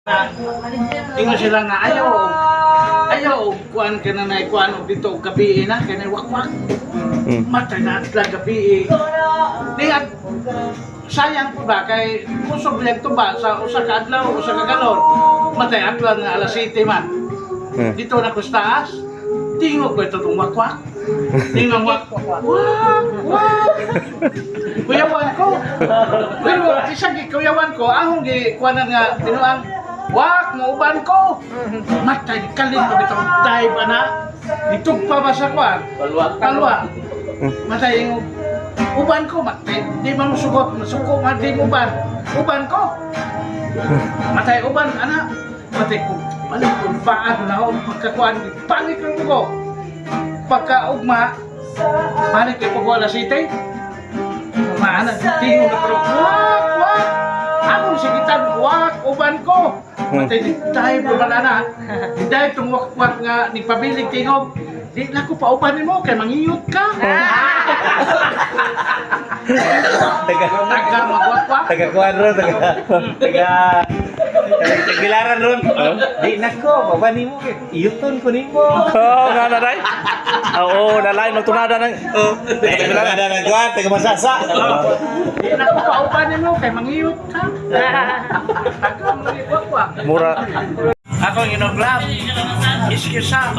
Ingon sila nga ayaw kuan ka na kuan og dito gabi na kanay wakwak. Matay na atla gabi. Di at sayang po ba kay kusog lang to ba sa usa ka adlaw usa ka galon. Matay atla nga alas 7 man. Dito na kustaas. Tingog ko ito tong wakwak. Tingog wakwak. Wak. Kuyawan ko. Pero isang kuyawan ko ahong gi kuanan nga tinuang wak, mauban ko! Matay, kalin ko bitang dive, ana. Itugpa ba sa kwan? Palwa. Matay yung uban ko, matay. Di man musugot, masuko, matay uban. Uban ko! Matay uban, ana. Matay ko, balik ko, paan na ako, pagkakuan, panik ko. Pagkaugma, panik ko pag-wala sitay. Maana, tingin na pero, wak! Ako si kitang wak, uban ko! Matay dahil po ba na dahil itong wakwak nga ni pabilig tingog di na ko paupanin mo kaya mangiyot ka taga magwakwak Taga kuadro, taga Tagbilaran ron. Di nako, babani mo kay iyuton ko nimo. Oh, nga na day. Oo, nalay magtunada ng Tagbilaran na kuan, taga masasa. di na ko paupanin mo kaya mangiyot ka taga magwakwak mura. ako inoglab iskisa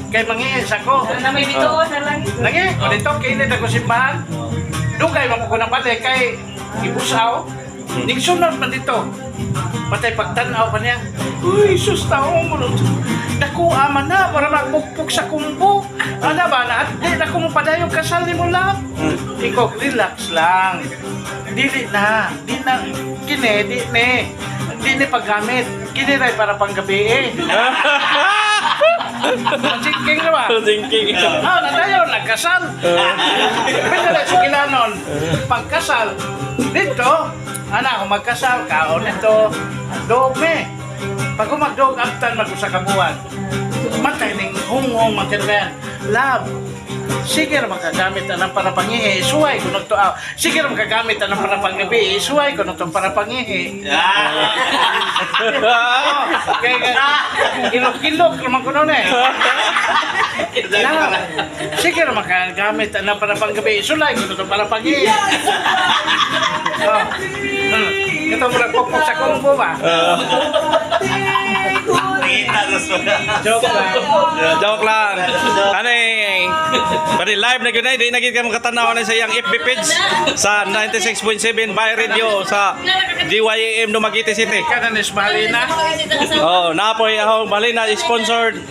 kay mangiyis ako May bituon na lang. lagi o dito kinit ako simbahan dugay mo ko na pala kay ibusaw nigsunod man dito patay pagtanaw pa niya uy sus taong mo naku aman na para magpukpuk sa kumbo ano ba na di na ko mo padayong kasal ni mo lang ikaw relax lang dili na di na kini di ni paggamit kini ray para panggabi Singking na ba? Singking. Na tayo, nagkasal. Pwede na sikilanon. Pagkasal, dito, anak, kung magkasal, kaon ito, dogme. Pag kumagdog, after mag-usa ka buwan, matay ning hung-hung magkirgan. Love, sige na makagamit na ng parapangihi, isuway ko nung tuaw. Sige na makagamit na ng parapanggabi, isuway ko nung itong parapangihi. Kaya ilok-ilok naman ko nun eh. Sige na makagamit na ng parapanggabi, isuway ko nung itong parapangihi. Ito mo lang pokpok sa kumbo ba? Joke lang. Joke lang. Ano eh, pari live na yun eh, di naging ka makatanaw na sa iyang FB page sa 96.7 by radio sa DYAM Dumaguete City. Kananis Malina. Oh, napoy ako Malina sponsored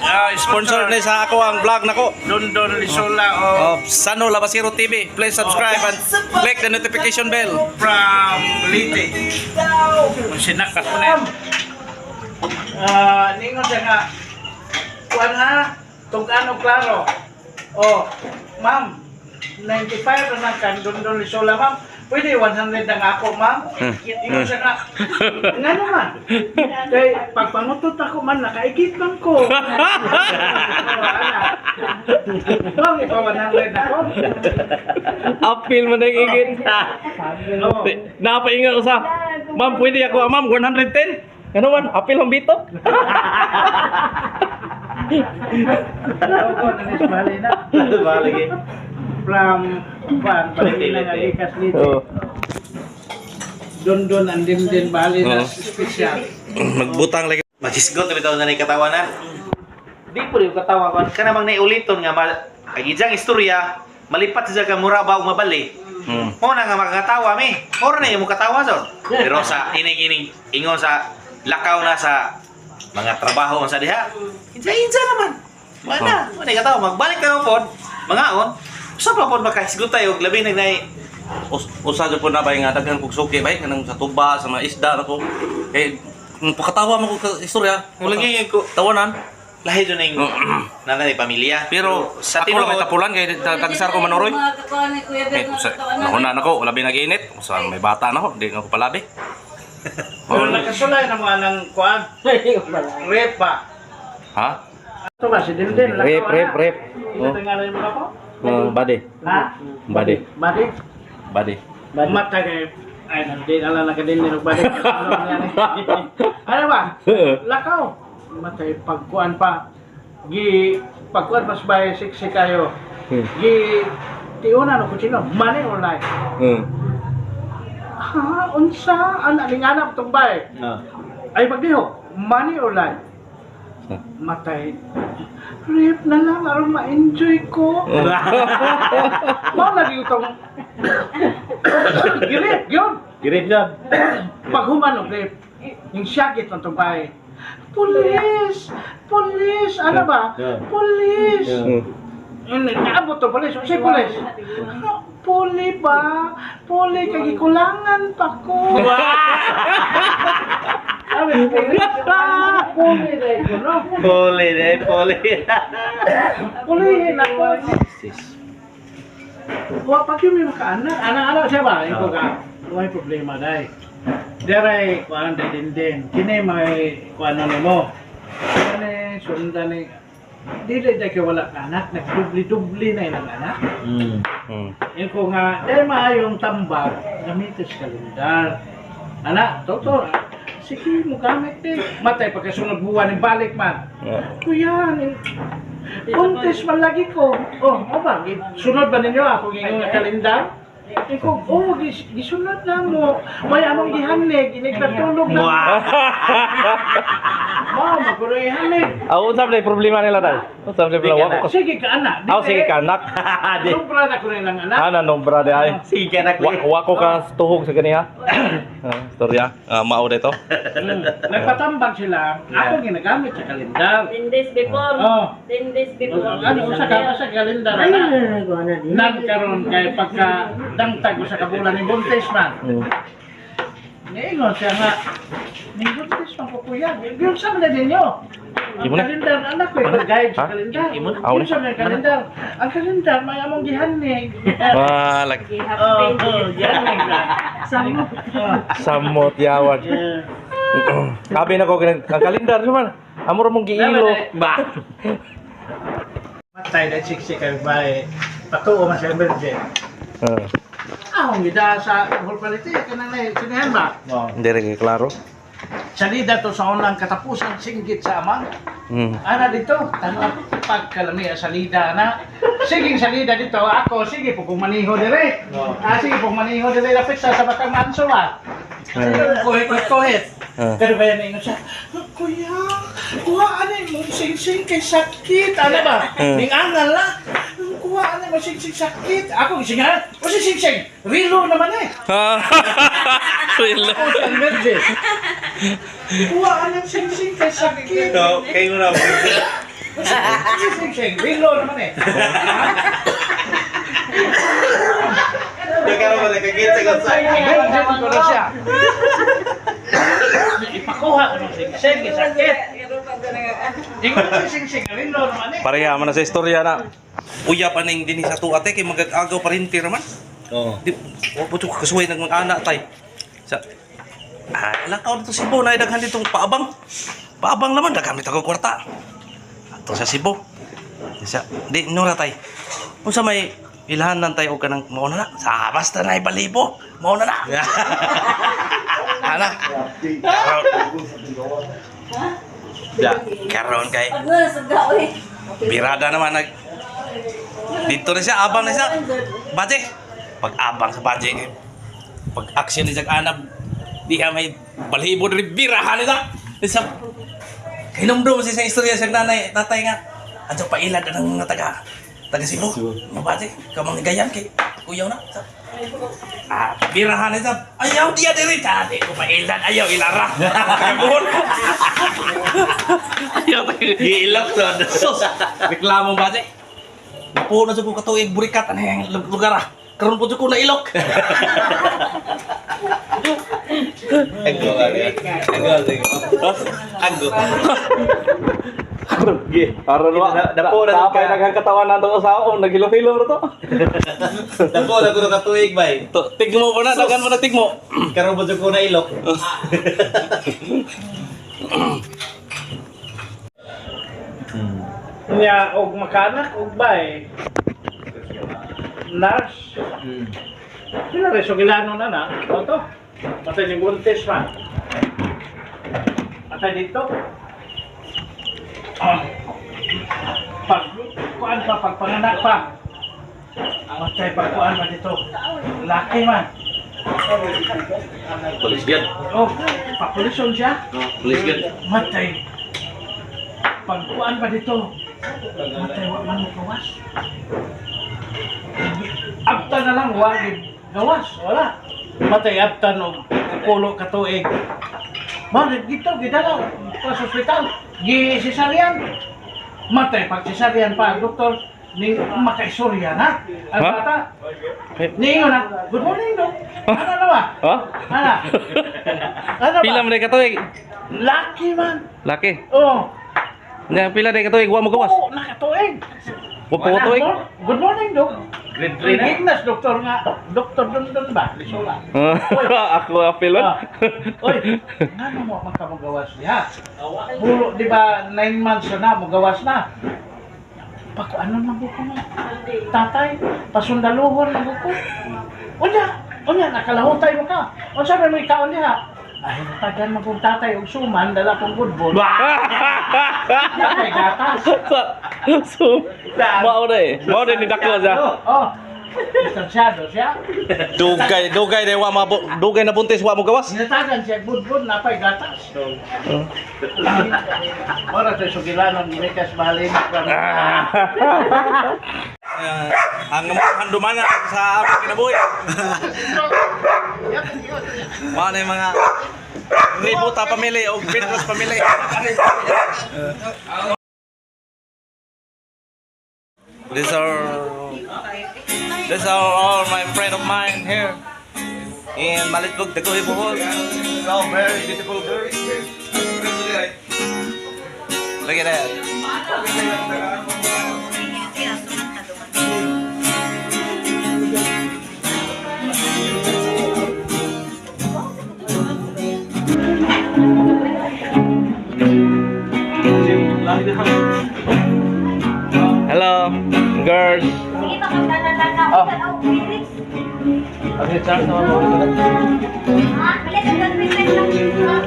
na sa ako ang vlog nako. Dondon Lisola o Sano Labasiro TV. Please subscribe and click the notification bell. from Liti. Sinakat mo na yan. Ningon siya nga, kuwan ha, tugano klaro. Oh, ma'am, 95 na kan Dondon Lisola, ma'am. Pwede 100 ang ako, ma'am. Ningon siya nga, nga naman. Kay pagpangutot ako man, nakaigit man ko. Ma'am, ikaw 100 ako. Appeal mo na yung igit. Napaingat ko sa, ma'am, pwede ako, ma'am, 110. Ano man, appeal ang bito. Kananis Malina. Balagi. From Juan, Palina nga ikas dito. Dondon ang dimdin bali na special. Magbutang lagi. Magisgot na bitaw na ni katawanan. Di po rin katawa ko. Ka namang naiuliton nga kagijang istorya malipat sa ka murabaw mabali. Muna nga makakatawa mi. Mura na yung katawa son. Pero sa ining ingon sa lakaw na sa mga trabaho sa diha. Insa naman. Mana katawa magbalik na pod. Mangaon. Sa pa pod makahisgot tayo labi nag nay Usa jud po na bay nga daghan kog suki bay kanang sa tuba sa mga isda nako. Kay pakatawa mo ko ka istorya. Mulagi ko Tawanan. lahi do ning nanay pamilya. Pero sa ako lang may tapulan kay tagsar ko manoroy. Mga kakuan ni Kuya Eh, Bel, mga kakuan. nakunan ako, labi nag-init. Sa may bata na ako, di ako palabi. Pero nakasulay na mga ng kuan. Repa. Ha? Ito ba si Dindin? Rep. Ito tingalan mo ako? Bade. Ha? Bade. Bakit? Bade. Matay Ay, hindi na lang nakadin din balik. Ano ba? Lakaw. Matay pagkuan pa. Pagkuan pa sa bahay, siksi kayo. Tiuna no kutsino, money or life? Ha, unsa? Aling anak itong bahay. Ay, maglihok, money or life? Matay. Rip na lang, aron ma-enjoy ko. Mau lagi itong... Girip, yun. Girip yan. Pag humano, Rip, yung syakit ng itong bahay. Police! Police! Ano ba? Police! Naabot to, police. O siya, police. Puli ba? Puli, kagikulangan pa ko. Puli rin ko, no? Pulihin ako. Pag yung may makaanak, anak-anak siya ba? Ikaw ka, may problema dahil. Diray, kuhaan din. Kini may kuhaan mo. Kani, sundan ni. Dili kayo wala ka anak, nagdubli-dubli na yung anak. Yung ko nga, dahil maayong tambag, gamitin sa kalendar. Anak, toto, sige mo gamit din. Matay, pagkasunod buwan ng balik man. Kuya, puntis man lagi ko. Oh, o ba, sunod ba ninyo ako ng kalendar? Ikaw, gisunod na mo. May among gihanig, iniglatulog na. Maguro ihanig. Unsa play problema nila tayo? Unsa play problema? Sige ka anak. Sige ka anak. Nombra na ko rin ang anak. Ana nombra de ay. Sige anak. Wako ka tuhog sa kaniya. Storya. Mao dito. Nagpatambag sila. Ako ginagamit sa kalendar. 10 days before. Oh. 10 days before. Ano sa kalendar na? Nagkaroon kay pagka dangtag ko sa kabulan ni Buntis man. Ngayon siya nga, ni Buntis man ko kuya. Yung sa mga ninyo. Ang kalendar, anak ko, guide sa kalendar. Yung sa mga kalendar. Ang kalendar, may among gihanig. Lagi. Gihanig na. Samot yawag. Kabi na ko ang kalendar man. Amor mong giilo. Ba. Matay na siksi kayo ba eh. Patuo man sa emergency. Ang gida sa vulnerability, kananay, sinahan ba? Hindi rin klaro. Salida to sa unang katapusan, singgit sa amang. Ana dito, tanong pagkalami salida na. Sige salida dito, ako, sige po kung maniho dire. Sige po maniho dire, lapit sa batang manso ba? Kuhit. Pero ba yan siya? Kuya, kuhaan mo sing-sing kay sakit. Ano ba? Ning-angal na. Kuhaan mo sing-sing sakit. Ako gisingan. O sing-sing. Rilo naman eh. Rilo. Ako sa emergency. Kuhaan mo sing-sing kay sakit. Kayo na. Sing-sing. Rilo naman eh. Ikaw mo nakakita ka sa. Emergency ko na siya. Ipakuha ko ng sing-sing kay sakit. Ingon si sing-sing. Rilo naman eh. Pareha man na sa istorya na. Uya pa ning dinhi sa tuate kay magagaw pa rin tira man. Di puto kasuway nang anak tay. Sa ilang taon to Cebu na daghan ditong paabang. Paabang naman dagamit ako kwarta. Ato sa Cebu. Sa di nura tay. Unsa may ilahanan tay og kanang mao na. Sa basta na ibalibo. Mao na. Ana. Karon kay birada naman nag dito na siya, abang na siya. Baje. Pag-abang sa baje. Pag-action ni Anab, diha may balibo rin birahan nila. Isa, hinumdum siya sa istorya sa nanay, tatay nga. Adyo pa ilad ng taga Cebu. Mabaje, kamang gayan kay kuyaw na. Birahan nila. Ayaw dia diri tadi ko pa ilad, ayaw ilara. Kabun. Ayaw Giilok to. reklamo baje. Napuno sa ko katuig burikat ano yung lugar ah. Karon po ko na ilok. Aggo. Aron wa. Tapay naghang katawan nato sa naghilo-hilo to. Dako na ko katuig bay. Tigmo po na, dagan mo na tigmo. Karon po ko na ilok. Niya og makanak og bay. Nurse. Sila rin sugilano na na. Ito. Patay ni buntis man. Patay dito. Pag kuan pa, pagpanganak pa. Patay pagkuan pa dito. Laki man. Polis yan. Oh, papulisyon siya. Polis yan. Matay. Pagkuan pa dito. Matay, wala man mo gawas. Apta na lang, wala gawas. Wala. Matay, apta no. Kulo ka tuig. Bakit dito, gidalaw. Sa hospital. Gisisaryan. Matay, pag sisaryan pa, doktor, ni makaisurya na. Ang Ha? bata. Ningo na. Good morning, dok. Ano na ba? Ha? Ano? Ano ba? Pila man day katuig? Lucky man. Laki. Oh. Nga pila day katuig wa mo gawas. Oo, nakatuig. Wa po tuig. Good morning, dok. Grade 3 na. Ignas, doktor nga. Doktor dun ba? Lisola. Ako apil Ah. Oy, nga mo magkamagawas niya. Puro, di ba, 9 months na, magawas na. Paku, ano na buko mo? Tatay, pasundaluhon na buko. Unya, nakalahutay mo ka. O sabi mo ikaw niya. Ay, natagan mo kong tatay og suman, dala kong goodball. Tatay gatas. So, mao day. Mao day ni dako sa. Oh, distansyado siya. Dugay day wa dugay na buntis wa mo gawas. Sinatagan siya, goodball, napay gatas. Ora tayo sugilanon, Mikas Mahalin. Ang handumana sa aming kinabuhi. Mga na yung mga ributa pamili o Petros pamili. These are all my friend of mine here in Malitbog, Daguhi, Bohol. So very beautiful girls. Look at that. Hello, girls. Oh.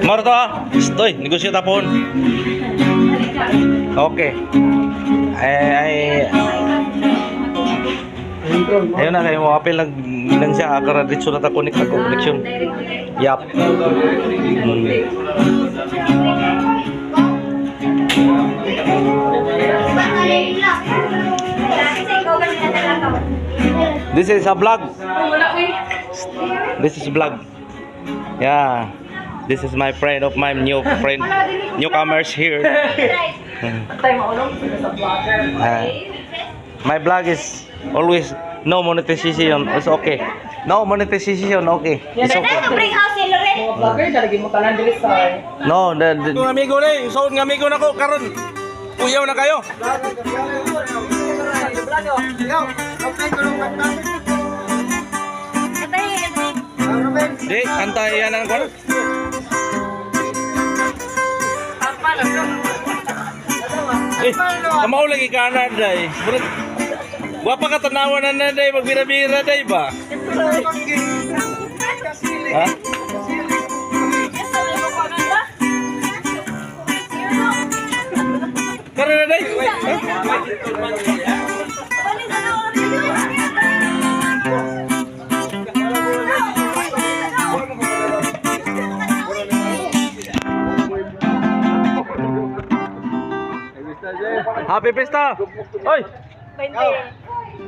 Moro to. Stoy, negosyo tapon. Okay. Ayun na kayo mo apel nang siya akara dito na ta connect ako connection. Yap. This is a vlog. This is vlog. Yeah. This is my friend of my new friend, newcomers here. My vlog is always no monetization. It's okay. No monetization. Okay. It's okay. No, yung amigo na eh. So, yung amigo na ko karon. Uyaw na kayo. Di, antay yan ang kono. Kamaw lagi ka na, day. Wapa ka tanawan na, day. Magbira-bira, day ba? Ha? Karon na, day. Happy Pista! Oy!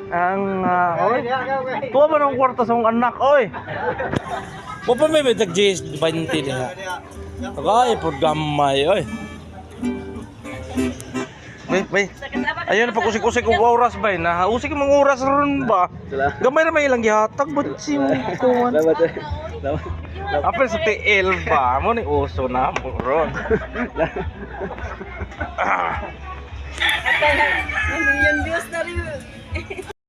Ang, oy. Tuwa ba ng kwarta sa mong anak, oy? Wapa may may tag-GS 20 niya. Ay, programay, oy. Bay. Ayun, pag-usik-usik kong oras, bay. Nahausik yung mga oras ron ba? Gamay na may ilang gihatag, ba't si mo kuwan? Apel sa TL ba? Mo ni uso na mo ron. Million views na rin.